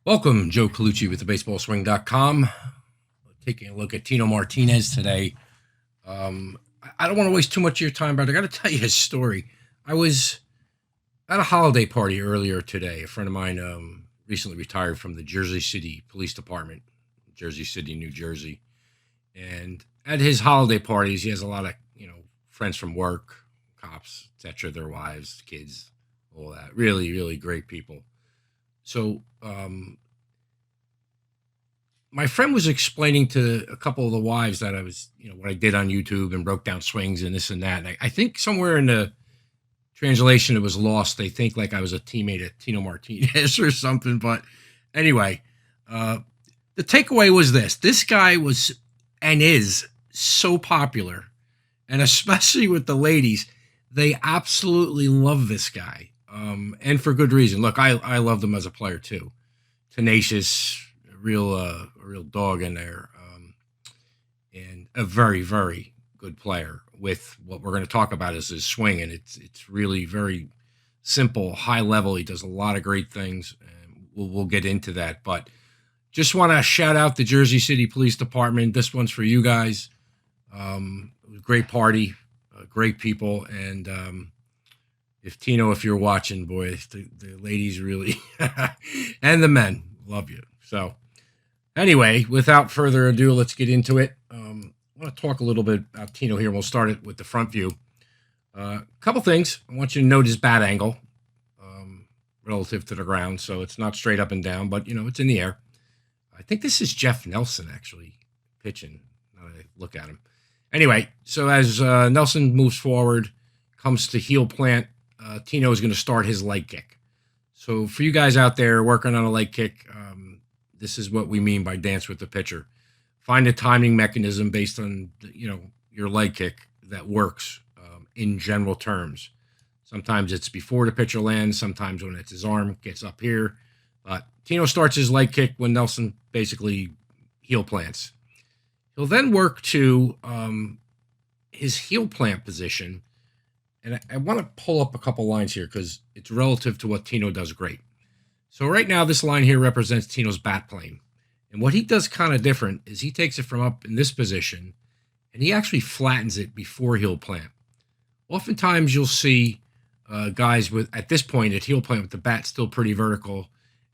Welcome, Joe Colucci with the BaseballSwing.com. Taking a look at Tino Martinez today. I don't want to waste too much of your time, but I got to tell you a story. I was at a holiday party earlier today. A friend of mine recently retired from the Jersey City Police Department, Jersey City, New Jersey. And at his holiday parties, he has a lot of, friends from work, cops, etc., their wives, kids, all that. Really, really great people. So my friend was explaining to a couple of the wives that I was, what I did on YouTube and broke down swings and this and that. And I think somewhere in the translation it was lost. They think like I was a teammate of Tino Martinez or something. But anyway, the takeaway was this. This guy was and is so popular, and especially with the ladies, they absolutely love this guy. And for good reason. Look, I loved him as a player too. Tenacious, a real dog in there, and a very, very good player. With what we're going to talk about is his swing, and it's really very simple, high level. He does a lot of great things, and we'll get into that. But just want to shout out the Jersey City Police Department. This one's for you guys. It was a great party, great people, and if you're watching, boy, the ladies really, and the men love you. So anyway, without further ado, let's get into it. I want to talk a little bit about Tino here. We'll start it with the front view. A couple things. I want you to note his bat angle relative to the ground. So it's not straight up and down, but, it's in the air. I think this is Jeff Nelson actually pitching. Now that I look at him. Anyway, so as Nelson moves forward, comes to heel plant, Tino is going to start his leg kick. So for you guys out there working on a leg kick, this is what we mean by dance with the pitcher. Find a timing mechanism based on, your leg kick that works in general terms. Sometimes it's before the pitcher lands. Sometimes when it's his arm gets up here. But Tino starts his leg kick when Nelson basically heel plants. He'll then work to his heel plant position. And I want to pull up a couple lines here because it's relative to what Tino does great. So right now, this line here represents Tino's bat plane. And what he does kind of different is he takes it from up in this position and he actually flattens it before heel plant. Oftentimes you'll see guys at this point at heel plant with the bat still pretty vertical.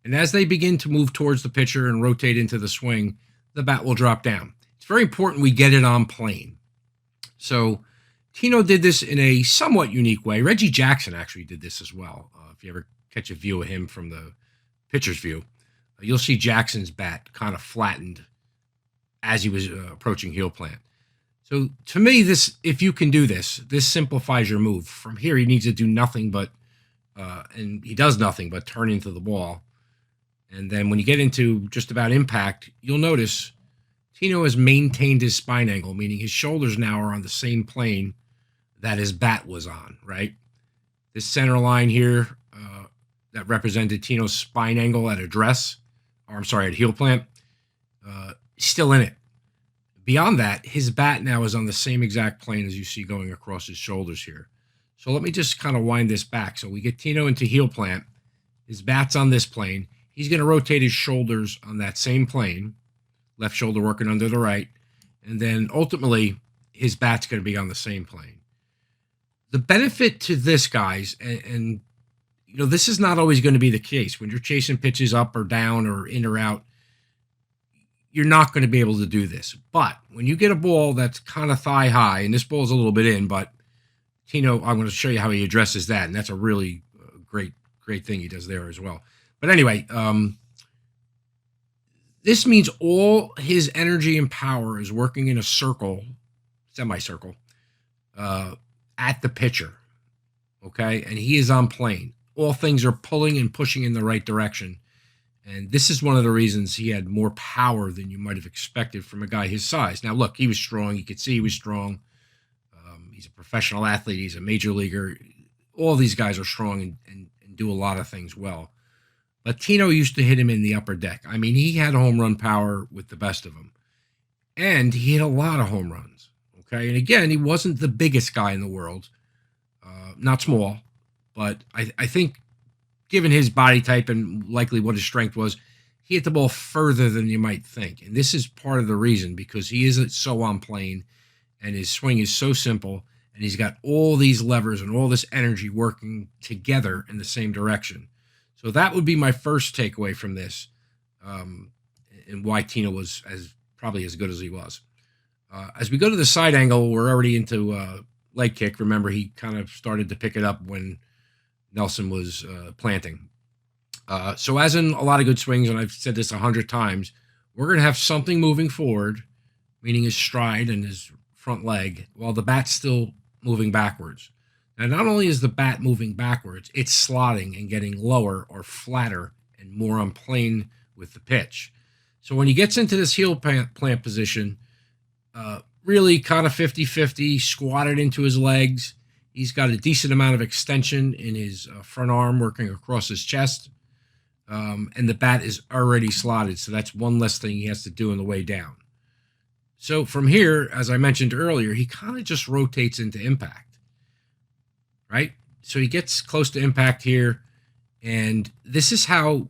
And as they begin to move towards the pitcher and rotate into the swing, the bat will drop down. It's very important we get it on plane. So Tino did this in a somewhat unique way. Reggie Jackson actually did this as well. If you ever catch a view of him from the pitcher's view, you'll see Jackson's bat kind of flattened as he was approaching heel plant. So to me, if you can do this simplifies your move. From here, he needs to do nothing but, and he does nothing but turn into the ball. And then when you get into just about impact, you'll notice Tino has maintained his spine angle, meaning his shoulders now are on the same plane that his bat was on, right? This center line here that represented Tino's spine angle at at heel plant, still in it. Beyond that, his bat now is on the same exact plane as you see going across his shoulders here. So let me just kind of wind this back. So we get Tino into heel plant. His bat's on this plane. He's going to rotate his shoulders on that same plane, left shoulder working under the right, and then ultimately his bat's going to be on the same plane. The benefit to this, guys, and this is not always going to be the case. When you're chasing pitches up or down or in or out, you're not going to be able to do this. But when you get a ball that's kind of thigh high, and this ball's a little bit in, but Tino, I'm going to show you how he addresses that, and that's a really great thing he does there as well. But anyway, this means all his energy and power is working in a circle, semicircle, at the pitcher, okay? And he is on plane. All things are pulling and pushing in the right direction. And this is one of the reasons he had more power than you might have expected from a guy his size. Now, look, he was strong. You could see he was strong. He's a professional athlete. He's a major leaguer. All these guys are strong and do a lot of things well. But Tino used to hit him in the upper deck. I mean, he had home run power with the best of them. And he hit a lot of home runs. Okay. And again, he wasn't the biggest guy in the world. Not small. But I think given his body type and likely what his strength was, he hit the ball further than you might think. And this is part of the reason, because he isn't so on plane and his swing is so simple. And he's got all these levers and all this energy working together in the same direction. So that would be my first takeaway from this, and why Tino was probably as good as he was. As we go to the side angle, we're already into leg kick. Remember, he kind of started to pick it up when Nelson was planting. So as in a lot of good swings, and I've said this 100 times, we're going to have something moving forward, meaning his stride and his front leg, while the bat's still moving backwards. Now, not only is the bat moving backwards, it's slotting and getting lower or flatter and more on plane with the pitch. So when he gets into this heel plant position, really kind of 50-50, squatted into his legs. He's got a decent amount of extension in his front arm working across his chest. And the bat is already slotted, so that's one less thing he has to do on the way down. So from here, as I mentioned earlier, he kind of just rotates into impact, right? So he gets close to impact here, and this is how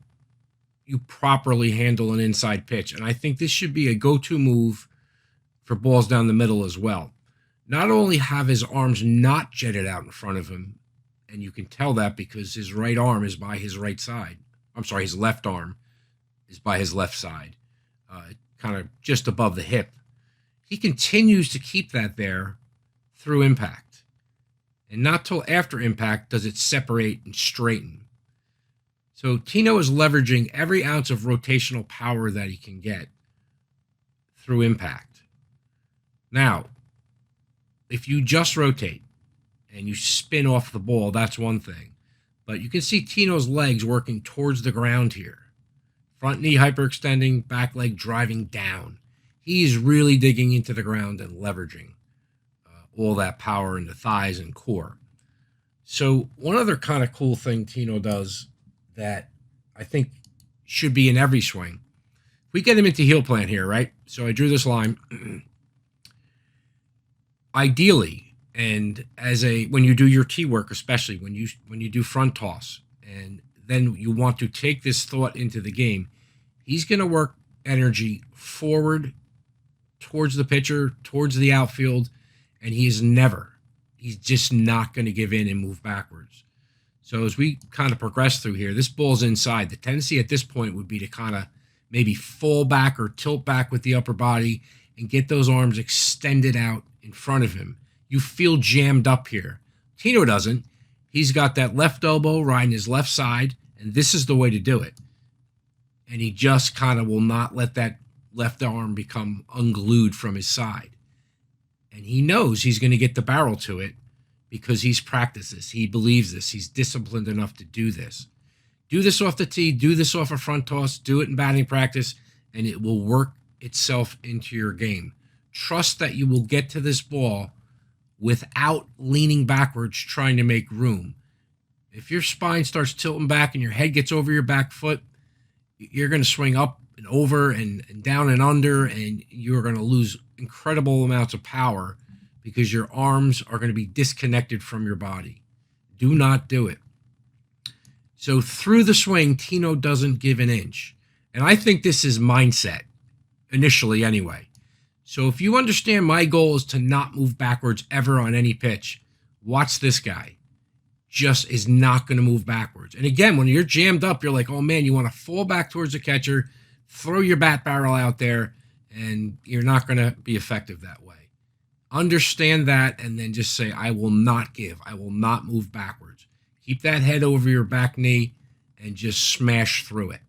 you properly handle an inside pitch. And I think this should be a go-to move for balls down the middle as well. Not only have his arms not jetted out in front of him, and you can tell that because his right arm is by his right side. I'm sorry, his left arm is by his left side, kind of just above the hip. He continues to keep that there through impact. And not till after impact does it separate and straighten. So Tino is leveraging every ounce of rotational power that he can get through impact. Now, if you just rotate and you spin off the ball, that's one thing. But you can see Tino's legs working towards the ground here. Front knee hyperextending, back leg driving down. He's really digging into the ground and leveraging all that power in the thighs and core. So one other kind of cool thing Tino does that I think should be in every swing. We get him into heel plant here, right? So I drew this line. Ideally, and when you do your tee work, especially when you do front toss, and then you want to take this thought into the game, he's going to work energy forward towards the pitcher, towards the outfield, and he's just not going to give in and move backwards. So as we kind of progress through here, this ball's inside. The tendency at this point would be to kind of maybe fall back or tilt back with the upper body and get those arms extended out in front of him. You feel jammed up here. Tino doesn't. He's got that left elbow riding his left side, and this is the way to do it. And he just kind of will not let that left arm become unglued from his side. And he knows he's going to get the barrel to it because he's practiced this. He believes this. He's disciplined enough to do this. Do this off the tee. Do this off a front toss. Do it in batting practice, and it will work itself into your game. Trust that you will get to this ball without leaning backwards trying to make room. If your spine starts tilting back and your head gets over your back foot, you're going to swing up and over and down and under, and you're going to lose incredible amounts of power because your arms are going to be disconnected from your body. Do not do it. So through the swing, Tino doesn't give an inch. And I think this is mindset, initially anyway. So if you understand my goal is to not move backwards ever on any pitch, watch this guy. Just is not going to move backwards. And again, when you're jammed up, you're like, oh man, you want to fall back towards the catcher, throw your bat barrel out there, and you're not going to be effective that way. Understand that and then just say, I will not give. I will not move backwards. Keep that head over your back knee and just smash through it.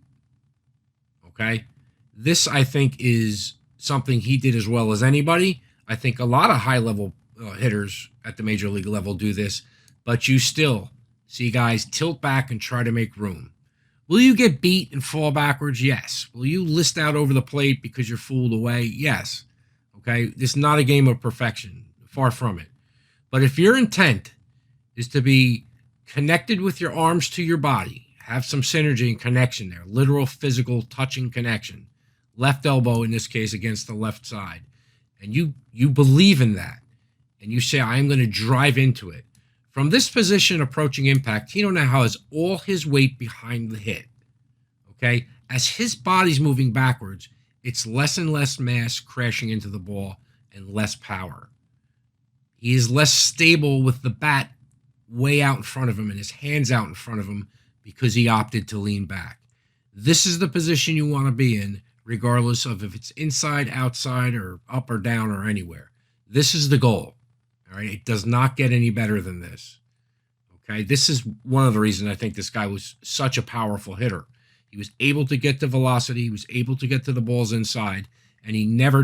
Okay? This, I think, is something he did as well as anybody. I think a lot of high-level hitters at the major league level do this, but you still see guys tilt back and try to make room. Will you get beat and fall backwards? Yes. Will you list out over the plate because you're fooled away? Yes. Okay? This is not a game of perfection. Far from it. But if your intent is to be connected with your arms to your body, have some synergy and connection there, literal physical touching connection, left elbow in this case against the left side, and you believe in that, and you say, I'm going to drive into it. From this position approaching impact, Tino now has all his weight behind the hit. Okay? As his body's moving backwards, it's less and less mass crashing into the ball and less power. He is less stable with the bat way out in front of him and his hands out in front of him because he opted to lean back. This is the position you want to be in, regardless of if it's inside, outside, or up or down or anywhere. This is the goal. All right. It does not get any better than this. Okay. This is one of the reasons I think this guy was such a powerful hitter. He was able to get the velocity. He was able to get to the balls inside, and he never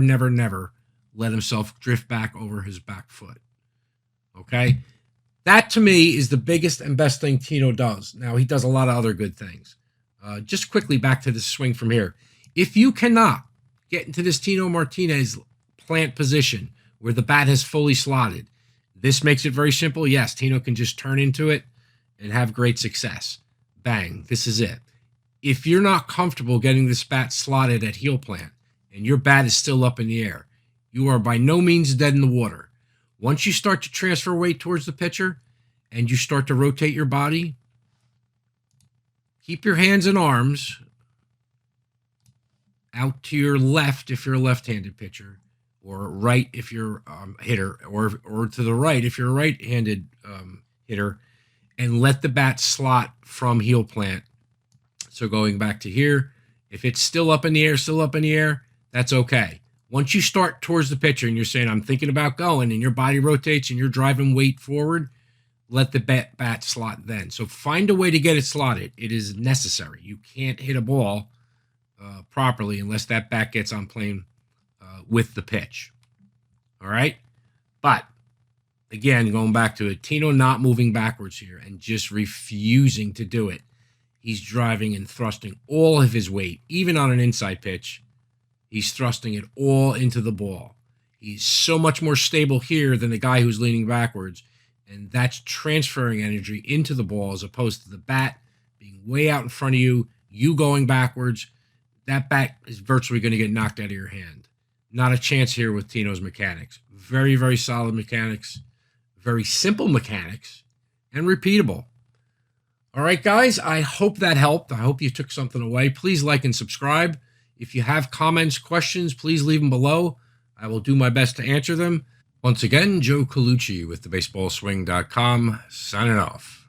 let himself drift back over his back foot. Okay. That to me is the biggest and best thing Tino does. Now, he does a lot of other good things. Just quickly back to the swing from here. If you cannot get into this Tino Martinez plant position where the bat has fully slotted, this makes it very simple. Yes, Tino can just turn into it and have great success. Bang. This is it. If you're not comfortable getting this bat slotted at heel plant and your bat is still up in the air, you are by no means dead in the water. Once you start to transfer weight towards the pitcher and you start to rotate your body, keep your hands and arms out to your left if you're a left-handed pitcher, or right if you're a hitter, or to the right if you're a right-handed hitter, and let the bat slot from heel plant. So going back to here, if it's still up in the air, that's okay. Once you start towards the pitcher and you're saying, I'm thinking about going, and your body rotates and you're driving weight forward, let the bat slot then. So find a way to get it slotted. It is necessary. You can't hit a ball properly unless that bat gets on plane with the pitch. All right? But, again, going back to it, Tino not moving backwards here and just refusing to do it. He's driving and thrusting all of his weight, even on an inside pitch. He's thrusting it all into the ball. He's so much more stable here than the guy who's leaning backwards, and that's transferring energy into the ball as opposed to the bat being way out in front of you, you going backwards. That bat is virtually going to get knocked out of your hand. Not a chance here with Tino's mechanics. Very, very solid mechanics, very simple mechanics, and repeatable. All right, guys, I hope that helped. I hope you took something away. Please like and subscribe. If you have comments, questions, please leave them below. I will do my best to answer them. Once again, Joe Colucci with thebaseballswing.com, signing off.